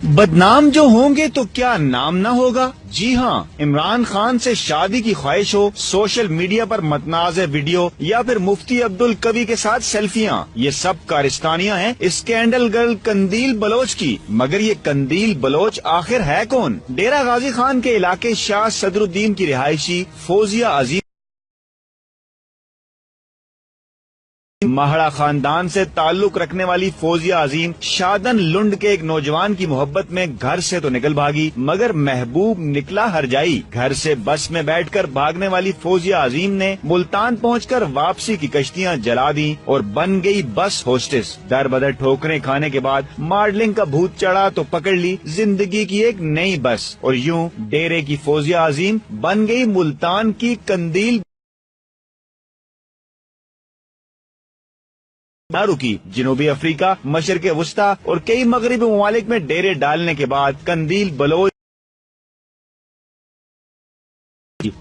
بدنام جو ہوں گے تو کیا نام نہ ہوگا؟ جی ہاں، عمران خان سے شادی کی خواہش ہو، سوشل میڈیا پر متنازع ویڈیو یا پھر مفتی عبدالقوی کے ساتھ سیلفیاں، یہ سب کارستانیاں ہیں اسکینڈل گرل قندیل بلوچ کی۔ مگر یہ قندیل بلوچ آخر ہے کون؟ ڈیرہ غازی خان کے علاقے شاہ صدر الدین کی رہائشی فوزیہ عظیم مہڑا خاندان سے تعلق رکھنے والی فوزیہ عظیم شادن لنڈ کے ایک نوجوان کی محبت میں گھر سے تو نکل بھاگی، مگر محبوب نکلا ہر جائی۔ گھر سے بس میں بیٹھ کر بھاگنے والی فوزیہ عظیم نے ملتان پہنچ کر واپسی کی کشتیاں جلا دی اور بن گئی بس ہوسٹس۔ در بدر ٹھوکریں کھانے کے بعد ماڈلنگ کا بھوت چڑھا تو پکڑ لی زندگی کی ایک نئی بس، اور یوں ڈیرے کی فوزیہ عظیم بن گئی ملتان کی قندیل نہ رکی۔ جنوبی افریقہ، مشرق وسطی اور کئی مغربی ممالک میں ڈیرے ڈالنے کے بعد قندیل بلوچ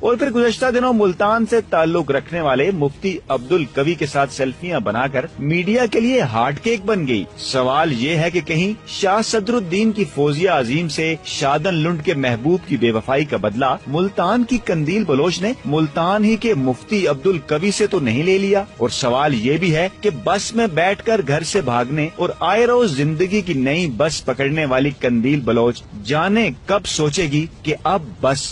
اور پھر گزشتہ دنوں ملتان سے تعلق رکھنے والے مفتی عبدالقوی کے ساتھ سیلفیاں بنا کر میڈیا کے لیے ہارٹ کیک بن گئی۔ سوال یہ ہے کہ کہیں شاہ صدر الدین کی فوزیہ عظیم سے شادن لنڈ کے محبوب کی بے وفائی کا بدلہ ملتان کی قندیل بلوچ نے ملتان ہی کے مفتی عبدالقوی سے تو نہیں لے لیا؟ اور سوال یہ بھی ہے کہ بس میں بیٹھ کر گھر سے بھاگنے اور آئے روز زندگی کی نئی بس پکڑنے والی قندیل بلوچ جانے کب سوچے گی کہ اب بس